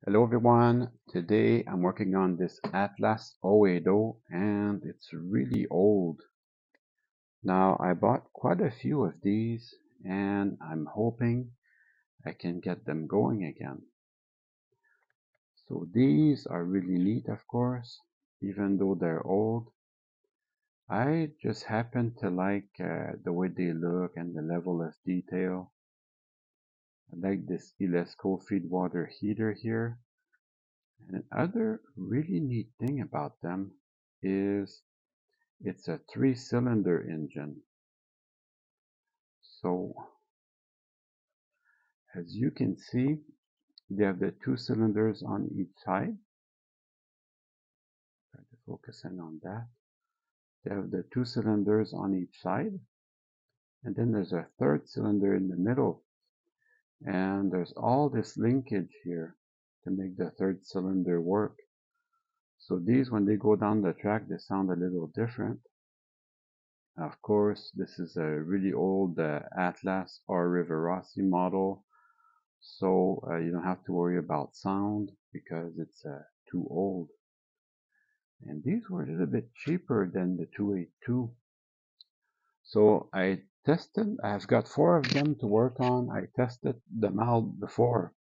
Hello everyone, today I'm working on this Atlas Oedo and it's really old. Now I bought quite a few of these and I'm hoping I can get them going again. So these are really neat, of course, even though they're old. I just happen to like the way they look and the level of detail. I like this Elesco feed water heater here. And another really neat thing about them is it's a 3-cylinder engine. So as you can see, they have the 2 cylinders on each side. Try to focus in on that. They have the 2 cylinders on each side. And then there's a third cylinder in the middle. And there's all this linkage here to make the third cylinder work. So these, when they go down the track, they sound a little different. Of course, this is a really old Atlas or Rivarossi model, so you don't have to worry about sound because it's too old. And these were a little bit cheaper than the 282. So I've got 4 of them to work on. I tested them out before.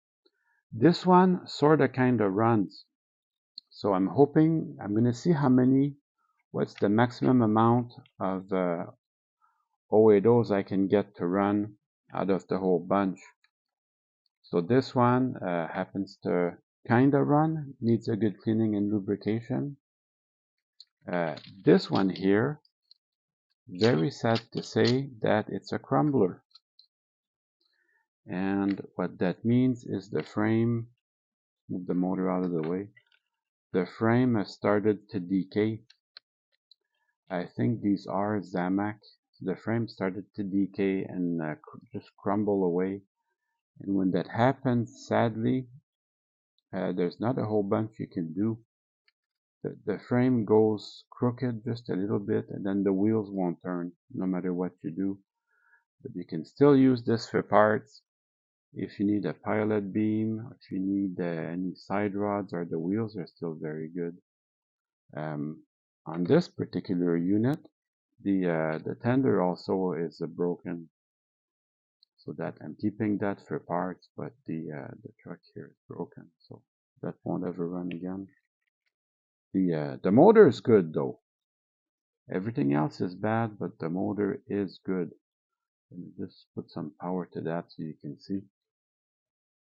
This one sorta kinda runs. So I'm hoping, I'm gonna see what's the maximum amount of OEDOs I can get to run out of the whole bunch. So this one happens to kinda run, needs a good cleaning and lubrication. This one here, very sad to say that it's a crumbler. And what that means is the frame, move the motor out of the way, the frame has started to decay. I think these are Zamac. The frame started to decay and just crumble away. And when that happens, sadly, there's not a whole bunch you can do. The frame goes crooked just a little bit and then the wheels won't turn no matter what you do. But you can still use this for parts if you need a pilot beam, if you need any side rods, or the wheels are still very good. On this particular unit, the tender also is broken, so that I'm keeping that for parts, but the truck here is broken, so that won't ever run again. The motor is good though. Everything else is bad, but the motor is good. Let me just put some power to that so you can see.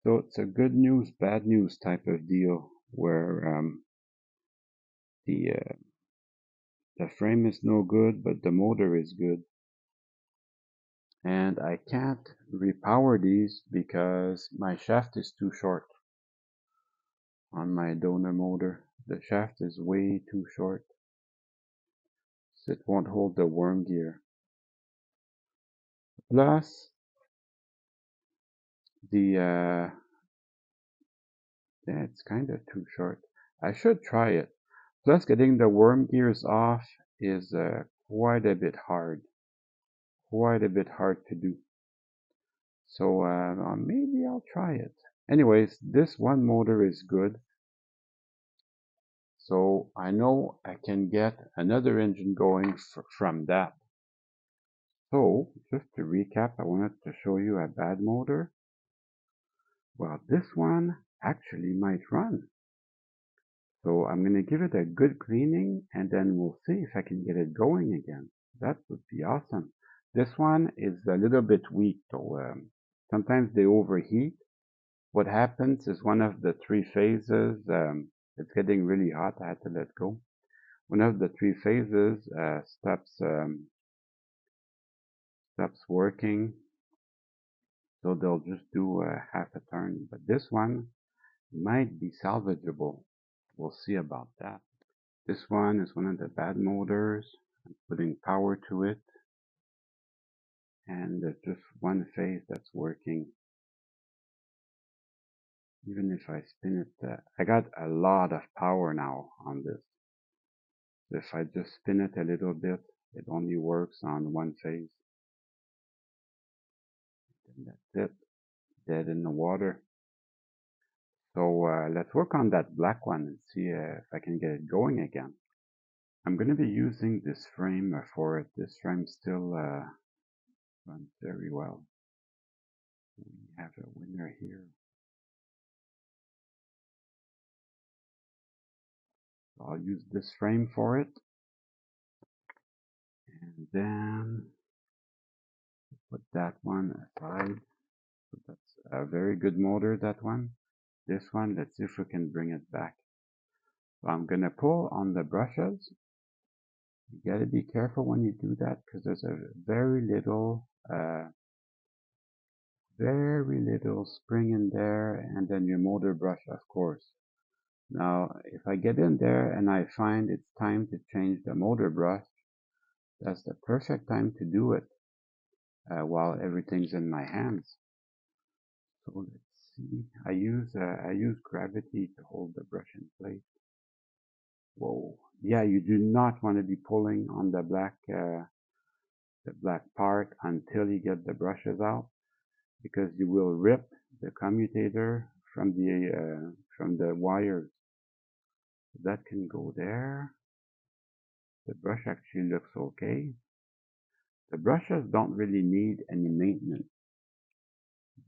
So it's a good news, bad news type of deal where the uh, the frame is no good, but the motor is good. And I can't repower these because my shaft is too short on my donor motor. The shaft is way too short, so it won't hold the worm gear. Plus, yeah, it's kind of too short. I should try it. Plus, getting the worm gears off is quite a bit hard. Quite a bit hard to do. So maybe I'll try it. Anyways, this one motor is good. So I know I can get another engine going from that. So just to recap, I wanted to show you a bad motor. Well, this one actually might run. So I'm going to give it a good cleaning and then we'll see if I can get it going again. That would be awesome. This one is a little bit weak though. Sometimes they overheat. What happens is one of the 3 phases, it's getting really hot. I had to let go. One of the 3 phases stops working. So they'll just do half a turn. But this one might be salvageable. We'll see about that. This one is one of the bad motors. I'm putting power to it. And there's just one phase that's working. Even if I spin it, I got a lot of power now on this. So if I just spin it a little bit, it only works on one phase. And that's it. Dead in the water. So let's work on that black one and see if I can get it going again. I'm going to be using this frame for it. This frame still runs very well. We have a winner here. So I'll use this frame for it. And then put that one aside. So that's a very good motor, that one. This one, let's see if we can bring it back. So I'm going to pull on the brushes. You got to be careful when you do that because there's a very little spring in there, and then your motor brush, of course. Now, if I get in there and I find it's time to change the motor brush, that's the perfect time to do it while everything's in my hands. So let's see. I use gravity to hold the brush in place. Whoa! Yeah, you do not want to be pulling on the black part until you get the brushes out, because you will rip the commutator from the wires. That can go there. The brush actually looks okay. The brushes don't really need any maintenance.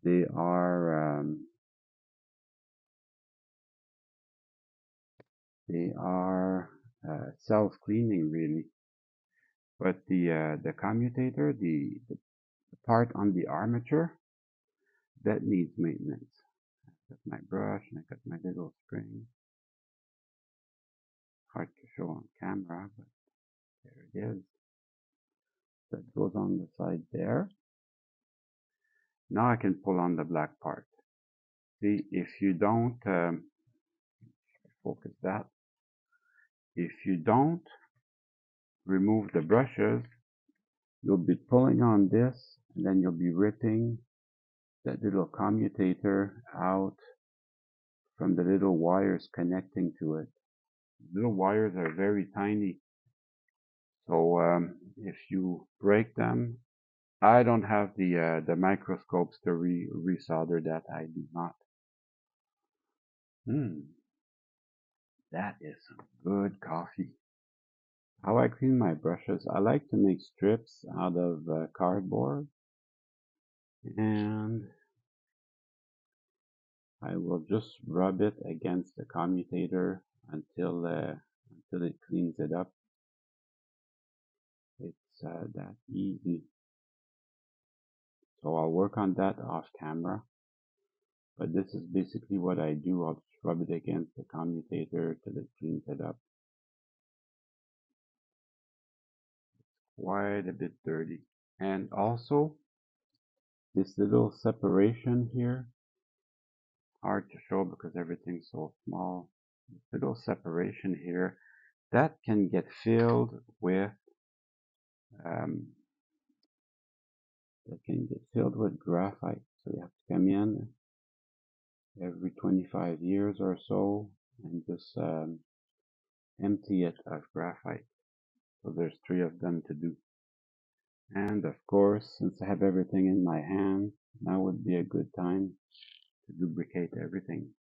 They are self-cleaning really. But the commutator, the part on the armature, that needs maintenance. I got my brush and I got my little spring. Hard to show on camera, but there it is. That goes on the side there. Now I can pull on the black part. See, if you don't focus that, if you don't remove the brushes, you'll be pulling on this, and then you'll be ripping that little commutator out from the little wires connecting to it. The little wires are very tiny, so if you break them, I don't have the microscopes to resolder that. I do not. That is some good coffee. How I clean my brushes, I like to make strips out of cardboard, and I will just rub it against the commutator until it cleans it up. It's that easy. So I'll work on that off camera, but this is basically what I do. I'll just rub it against the commutator till it cleans it up. Quite a bit dirty. And also, this little separation here, hard to show because everything's so small. This little separation here, that can get filled with graphite. So you have to come in every 25 years or so and just empty it of graphite. So there's 3 of them to do. And of course, since I have everything in my hand, now would be a good time to lubricate everything.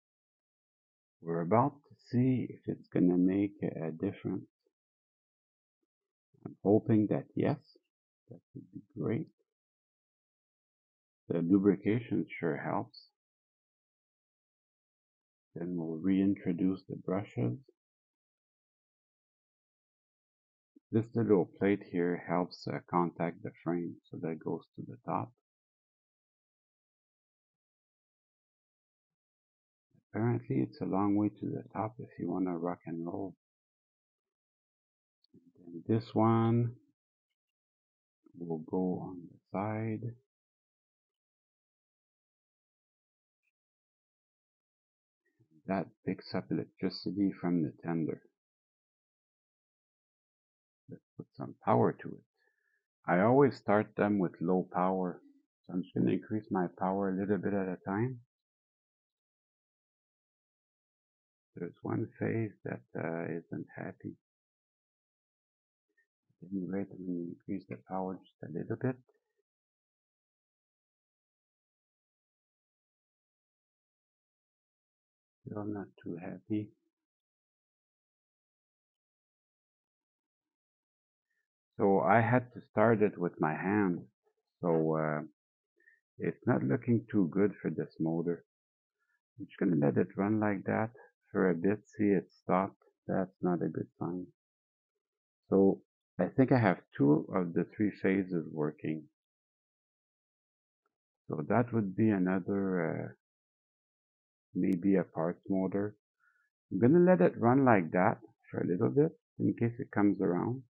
We're about to see if it's going to make a difference. I'm hoping that yes, that would be great. The lubrication sure helps. Then we'll reintroduce the brushes. This little plate here helps contact the frame, so that goes to the top. Apparently it's a long way to the top if you want to rock and roll. And this one will go on the side. That picks up electricity from the tender. Let's put some power to it. I always start them with low power, so I'm just going to increase my power a little bit at a time. There's one phase that isn't happy. At any rate, I'm going to increase the power just a little bit. Still not too happy. So I had to start it with my hand. So it's not looking too good for this motor. I'm just gonna let it run like that for a bit, see it stopped. That's not a good sign. So I think I have 2 of the 3 phases working. So that would be another, maybe a parts motor. I'm gonna let it run like that for a little bit in case it comes around.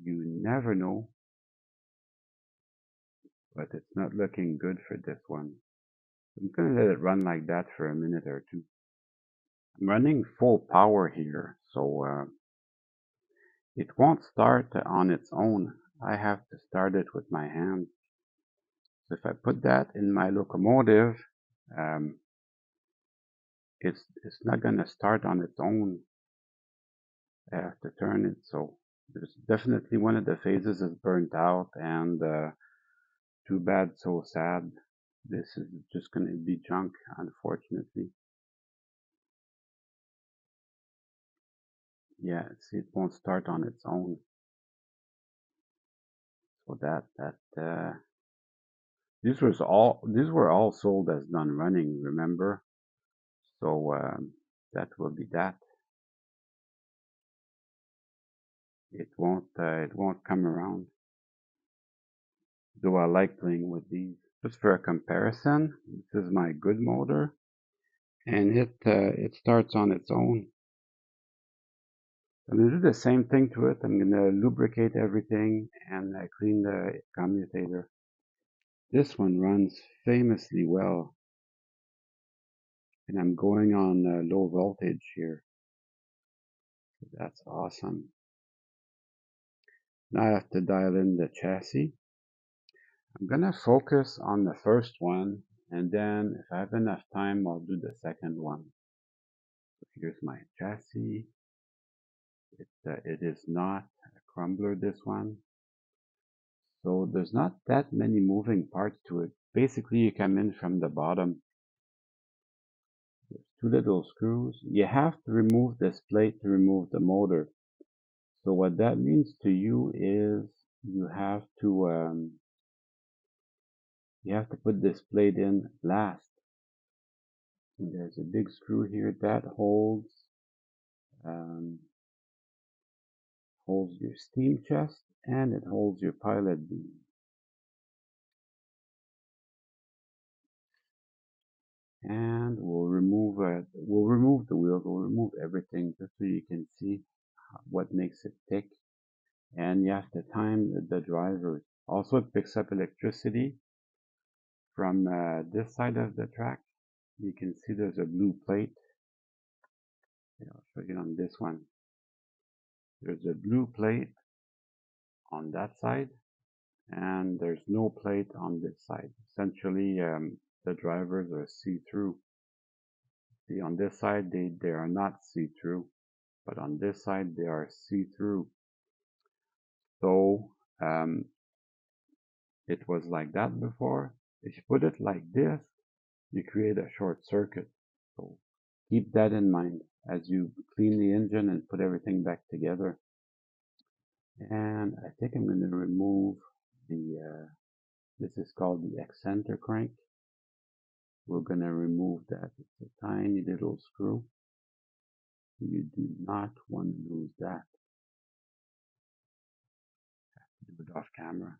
You never know, but it's not looking good for this one. I'm gonna let it run like that for a minute or 2. I'm running full power here, so it won't start on its own. I have to start it with my hand. So if I put that in my locomotive, um, it's not gonna start on its own. I have to turn it. So there's definitely one of the phases is burnt out, and too bad, so sad. This is just gonna be junk, unfortunately. Yeah, see, it won't start on its own. So these were all sold as non-running, remember? So that will be that. It won't come around. Though I like playing with these. Just for a comparison, this is my good motor, and it starts on its own. I'm gonna do the same thing to it. I'm gonna lubricate everything and clean the commutator. This one runs famously well, and I'm going on low voltage here. So that's awesome. Now I have to dial in the chassis. I'm gonna focus on the first one, and then if I have enough time, I'll do the second one. So here's my chassis. It is not a crumbler, this one. So there's not that many moving parts to it. Basically, you come in from the bottom. There's 2 little screws. You have to remove this plate to remove the motor. So what that means to you is you have to put this plate in last. And there's a big screw here that holds your steam chest, and it holds your pilot beam. And we'll remove the wheels, we'll remove everything just so you can see what makes it tick. And you have to time the drivers. Also, it picks up electricity from this side of the track. You can see there's a blue plate. I'll show you on this one. There's a blue plate on that side, and there's no plate on this side. Essentially, the drivers are see-through. See, on this side, they are not see-through, but on this side, they are see-through. So, it was like that before. If you put it like this, you create a short circuit. So keep that in mind as you clean the engine and put everything back together. And I think I'm going to remove this is called the excenter crank. We're going to remove that. It's a tiny little screw. You do not want to lose that. Do it off camera.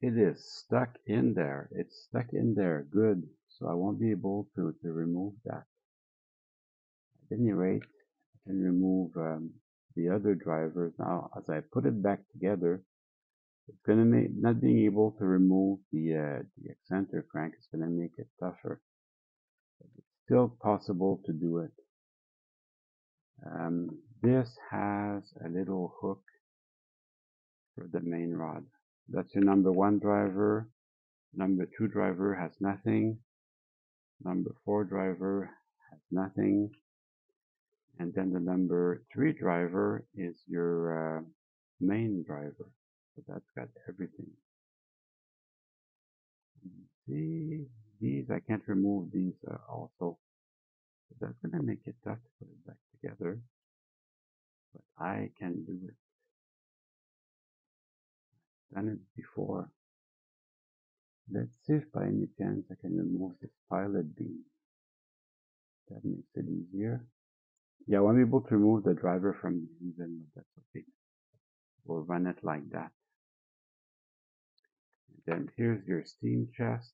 It is stuck in there. It's stuck in there good. So I won't be able to remove that. At any rate, I can remove the other drivers. Now, as I put it back together, it's going to make, not being able to remove the excenter crank is going to make it tougher. But it's still possible to do it. This has a little hook for the main rod. That's your number 1 driver. Number 2 driver has nothing. Number 4 driver has nothing. And then the number 3 driver is your main driver. So that's got everything. See, these, I can't remove these also. gonna make it tough to put it back together, but I can do it. Done it before. Let's see if by any chance I can remove this pilot beam. That makes it easier. Yeah, I won't be able to remove the driver from the engine, but that's okay. We'll run it like that. And then here's your steam chest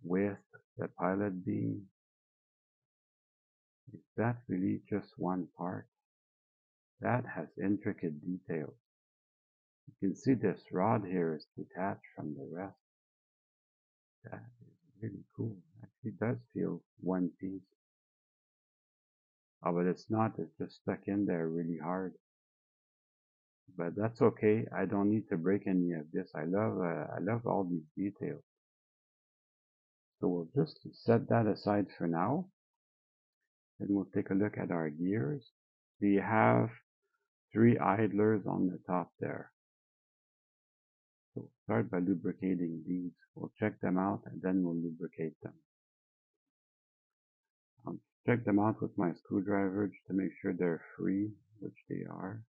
with the pilot beam. Is that really just one part? That has intricate details. You can see this rod here is detached from the rest. That is really cool. Actually, it does feel one piece. Oh, but it's not. It's just stuck in there really hard. But that's okay. I don't need to break any of this. I love all these details. So we'll just set that aside for now. Then we'll take a look at our gears. We have 3 idlers on the top there. So we'll start by lubricating these. We'll check them out and then we'll lubricate them. I'll check them out with my screwdriver just to make sure they're free, which they are.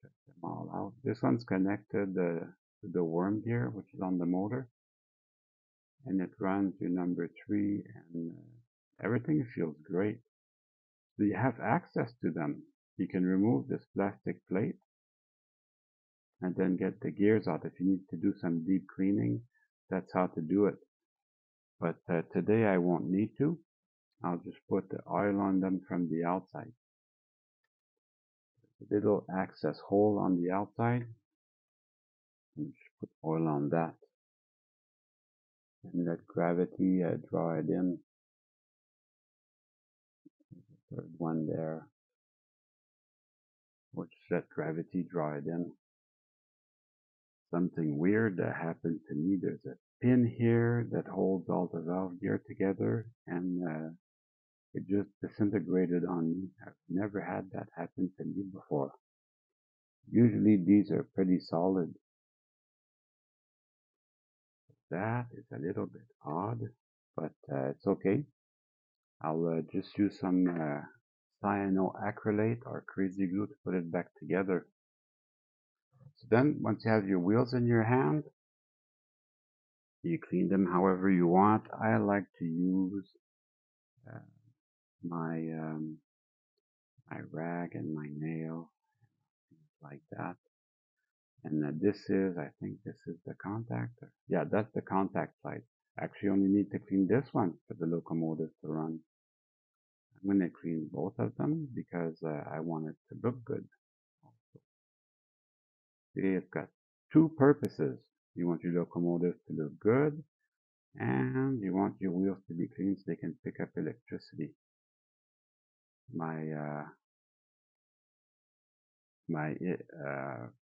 Check them all out. This one's connected to the worm gear, which is on the motor. And it runs your number 3 and everything feels great. So you have access to them. You can remove this plastic plate and then get the gears out. If you need to do some deep cleaning, that's how to do it. But today I won't need to. I'll just put the oil on them from the outside. A little access hole on the outside. And just put oil on that. And let gravity draw it in. Third one there. Or just let gravity draw it in. Something weird that happened to me. There's a pin here that holds all the valve gear together, and it just disintegrated on me. I've never had that happen to me before. Usually these are pretty solid. That is a little bit odd, but it's okay. I'll just use some cyanoacrylate or crazy glue to put it back together. So then, once you have your wheels in your hand, you clean them however you want. I like to use my my rag and my nail, things like that. And I think this is the contactor. Yeah, that's the contact side. Actually, only need to clean this one for the locomotive to run. I'm going to clean both of them because I want it to look good. See, it's got 2 purposes. You want your locomotive to look good, and you want your wheels to be clean so they can pick up electricity. My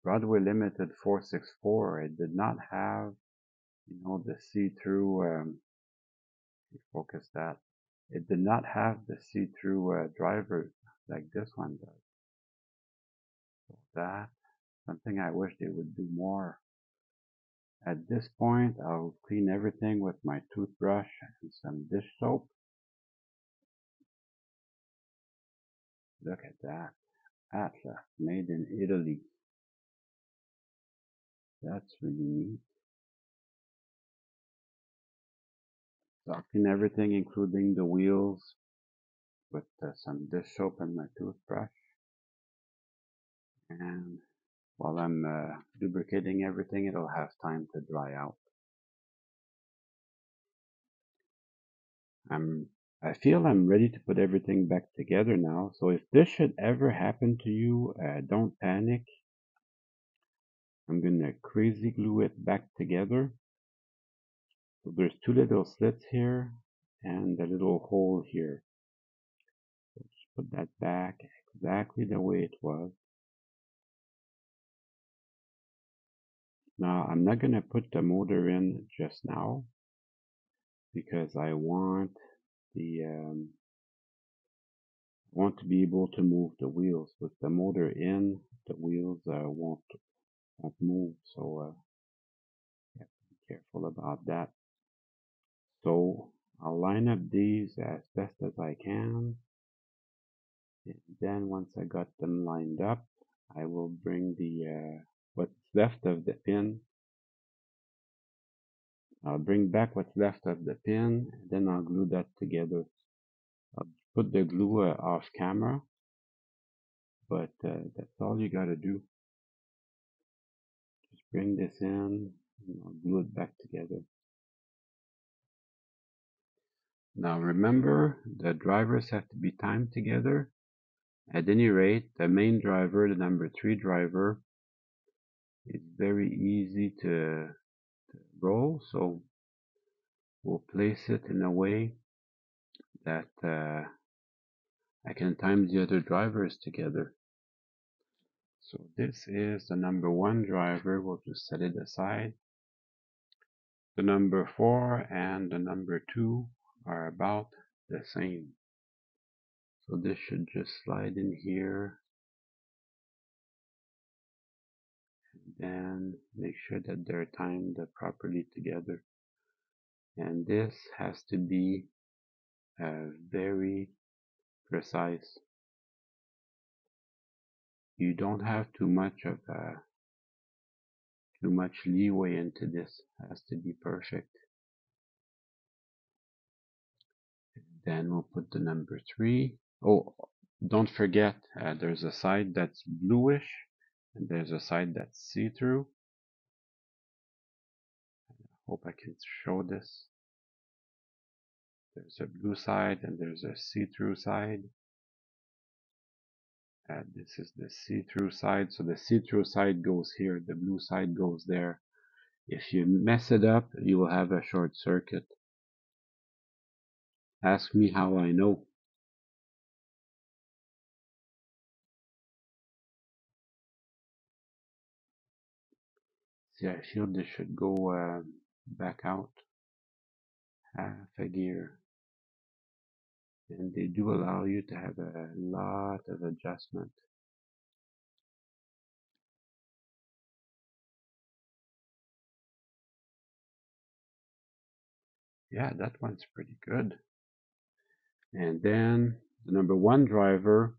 Broadway Limited 464, it did not have, the see-through, focus that. It did not have the see-through drivers like this one does. So that's something I wish they would do more. At this point, I'll clean everything with my toothbrush and some dish soap. Look at that. Atlas, made in Italy. That's really neat. So I'll clean everything, including the wheels, with some dish soap and my toothbrush. And while I'm lubricating everything, it'll have time to dry out. I feel I'm ready to put everything back together now. So if this should ever happen to you, don't panic. I'm gonna crazy glue it back together. So there's 2 little slits here and a little hole here. So just put that back exactly the way it was. Now I'm not gonna put the motor in just now because I want to be able to move the wheels. With the motor in, the wheels won't move. So you have to be careful about that. So I'll line up these as best as I can. And then once I got them lined up, I will bring the what's left of the pin. I'll bring back what's left of the pin, and then I'll glue that together. I'll put the glue off camera, but that's all you gotta do. Just bring this in, and I'll glue it back together. Now remember, the drivers have to be timed together. At any rate, the main driver, the number 3 driver, is very easy to roll, so we'll place it in a way that I can time the other drivers together. So this is the number 1 driver. We'll just set it aside. The number 4 and the number 2 are about the same. So this should just slide in here, and then make sure that they're timed properly together. And this has to be very precise. You don't have too much leeway into this. It has to be perfect. Then we'll put the number 3. Oh, don't forget, there's a side that's bluish and there's a side that's see-through. Hope I can show this. There's a blue side and there's a see-through side. This is the see-through side, so the see-through side goes here, the blue side goes there. If you mess it up, you will have a short circuit. Ask me how I know. See, I feel this should go back out half a gear. And they do allow you to have a lot of adjustment. Yeah, that one's pretty good. And then the number 1 driver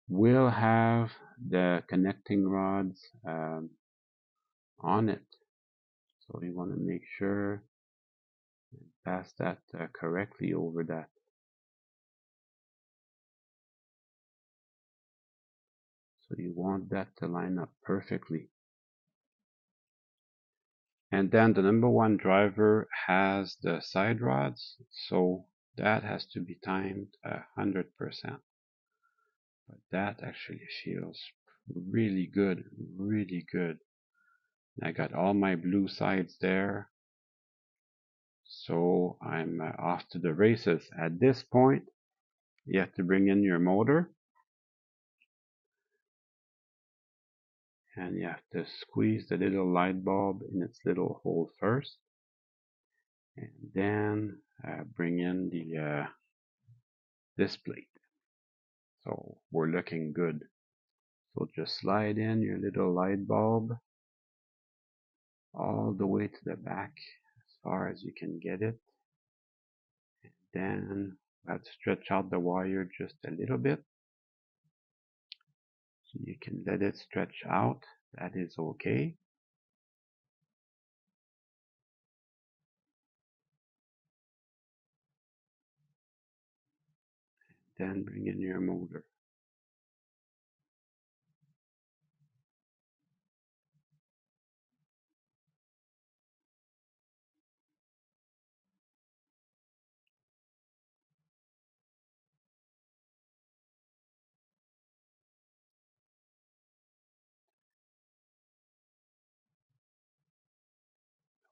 will have the connecting rods on it. So you want to make sure and pass that correctly over that. So you want that to line up perfectly. And then the number 1 driver has the side rods, so that has to be timed 100%. But that actually feels really good, really good. I got all my blue sides there, so I'm off to the races. At this point, you have to bring in your motor, and you have to squeeze the little light bulb in its little hole first, and then bring in the this plate. So we're looking good. So just slide in your little light bulb all the way to the back as far as you can get it. Then let's stretch out the wire just a little bit. So you can let it stretch out. That is okay. Then bring in your motor.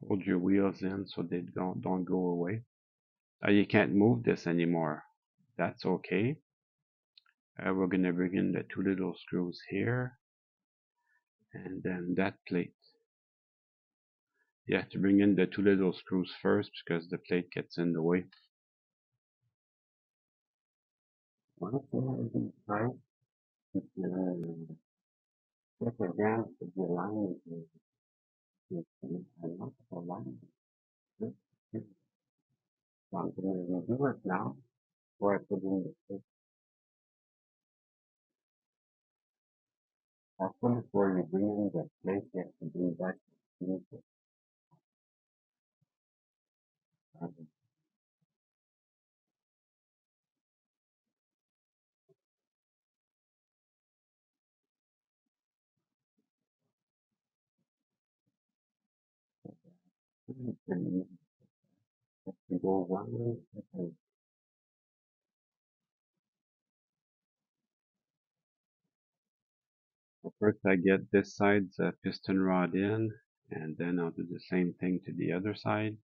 Hold your wheels in so they don't go away. You can't move this anymore. That's okay. We're gonna bring in the 2 little screws here, and then that plate. You have to bring in the 2 little screws first because the plate gets in the way. Once everything's right, check again if the line is a multiple line. So I'm going to redo it now before I put in the plate. Actually, before you bring in the plate, you have to bring back the plate. And you go one way, okay. So first I get this side's piston rod in, and then I'll do the same thing to the other side.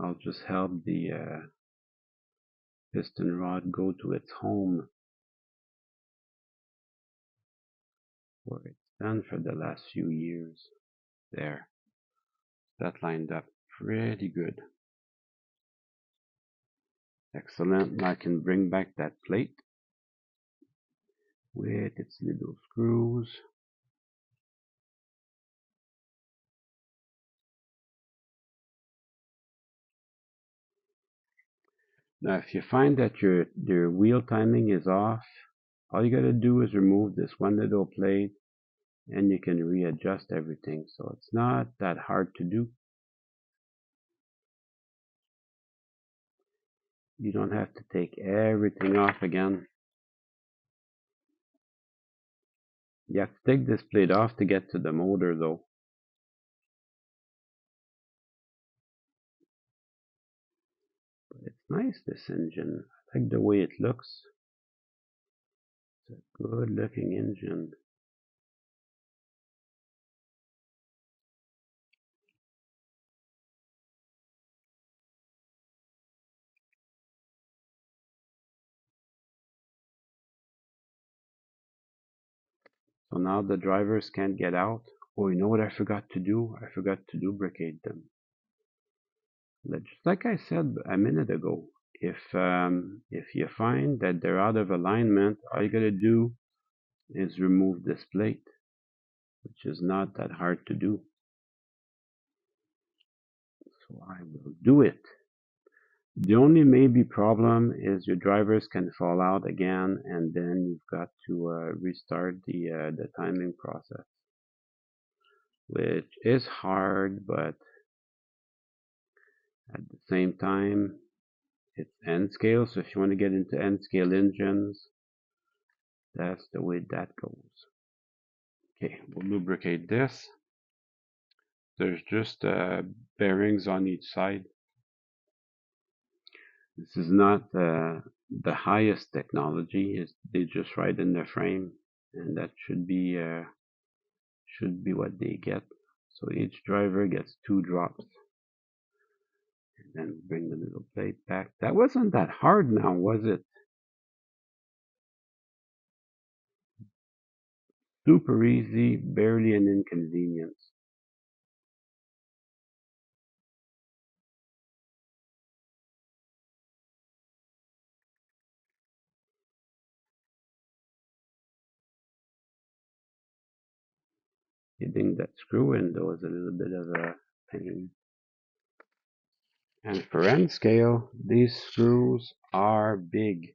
I'll just help the piston rod go to its home where it's been for the last few years. There, that lined up pretty good. Excellent. Now I can bring back that plate with its little screws. Now if you find that your wheel timing is off, all you gotta do is remove this one little plate and you can readjust everything. So it's not that hard to do. You don't have to take everything off again. You have to take this plate off to get to the motor though. But it's nice, this engine. I like the way it looks. It's a good looking engine. So now the drivers can't get out. Oh, you know what I forgot to do? I forgot to lubricate them. Just like I said a minute ago, if you find that they're out of alignment, all you gotta do is remove this plate, which is not that hard to do. So I will do it. The only maybe problem is your drivers can fall out again, and then you've got to restart the timing process, which is hard, but at the same time, it's N scale. So if you want to get into N scale engines, that's the way that goes. Okay, we'll lubricate this. There's just bearings on each side. This is not the highest technology. They just ride in the frame, and that should be what they get. So each driver gets 2 drops. And then bring the little plate back. That wasn't that hard now, was it? Super easy, barely an inconvenience. Getting that screw in though is a little bit of a pain. And for N scale, these screws are big.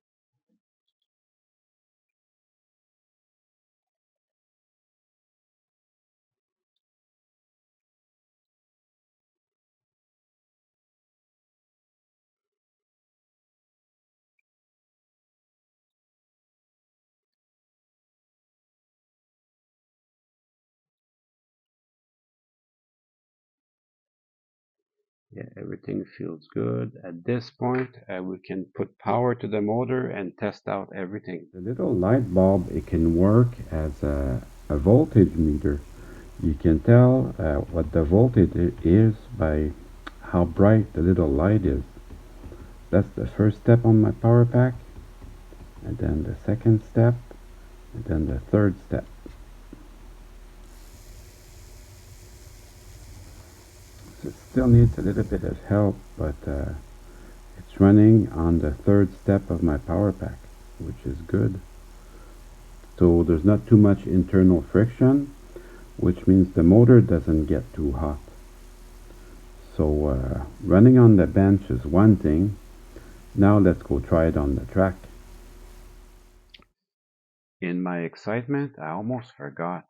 Yeah, everything feels good. At this point, we can put power to the motor and test out everything. The little light bulb, it can work as a voltage meter. You can tell what the voltage is by how bright the little light is. That's the first step on my power pack, and then the second step, and then the third step. So it still needs a little bit of help, but it's running on the third step of my power pack, which is good. So there's not too much internal friction, which means the motor doesn't get too hot. So running on the bench is one thing. Now let's go try it on the track. In my excitement, I almost forgot.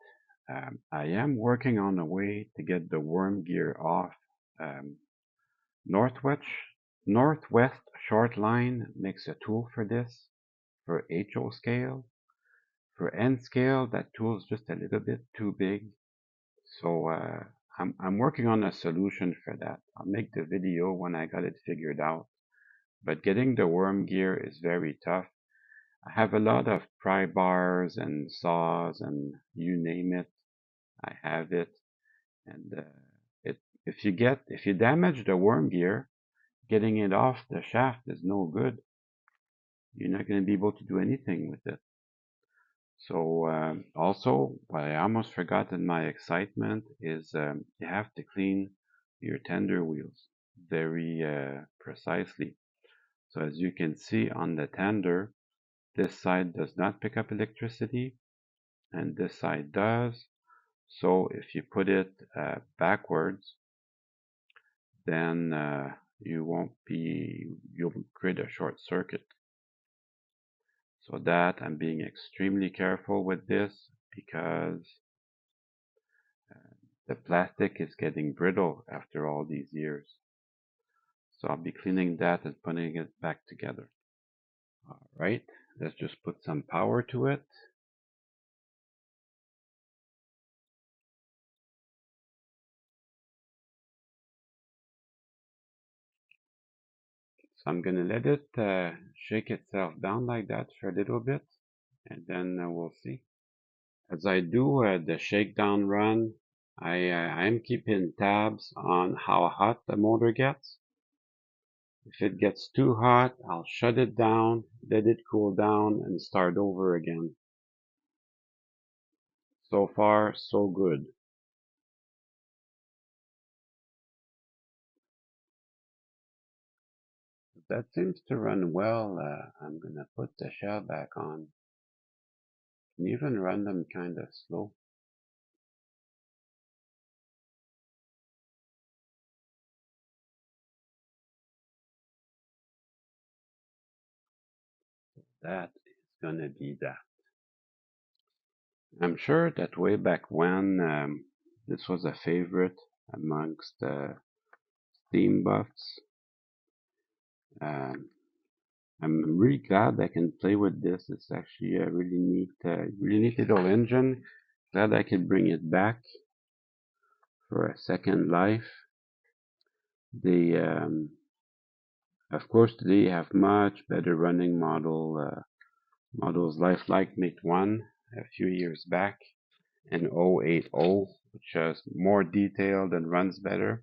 I am working on a way to get the worm gear off. Northwest Short Line makes a tool for this, for HO scale. For N scale, that tool is just a little bit too big. So I'm working on a solution for that. I'll make the video when I got it figured out. But getting the worm gear is very tough. I have a lot of pry bars and saws and you name it, I have it. And if you damage the worm gear, getting it off the shaft is no good. You're not going to be able to do anything with it. So also, what I almost forgot in my excitement is you have to clean your tender wheels very precisely. So as you can see on the tender, this side does not pick up electricity and this side does. So if you put it backwards, then you'll create a short circuit. So that I'm being extremely careful with this because the plastic is getting brittle after all these years. So I'll be cleaning that and putting it back together. All right, let's just put some power to it. So I'm going to let it shake itself down like that for a little bit, and then we'll see. As I do the shakedown run, I'm keeping tabs on how hot the motor gets. If it gets too hot, I'll shut it down, let it cool down, and start over again. So far, so good. That seems to run well. I'm gonna put the shell back on. And even run them kind of slow. That is gonna be that. I'm sure that way back when this was a favorite amongst Steam buffs. I'm really glad I can play with this. It's actually a really neat little engine. Glad I could bring it back for a second life. They, of course, today have much better running models like Mate 1 a few years back, and 080, which is more detailed and runs better.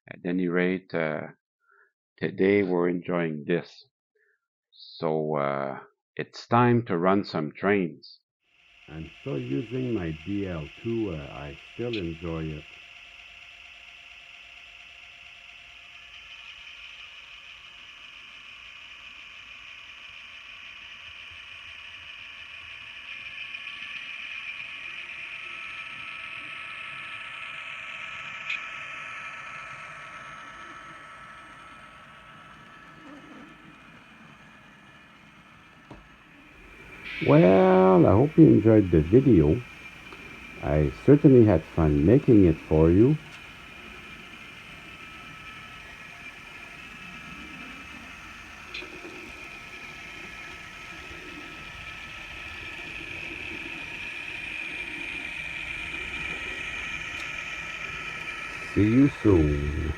At any rate, today we're enjoying this. So it's time to run some trains. I'm still using my DL2. I still enjoy it. Well, I hope you enjoyed the video. I certainly had fun making it for you. See you soon.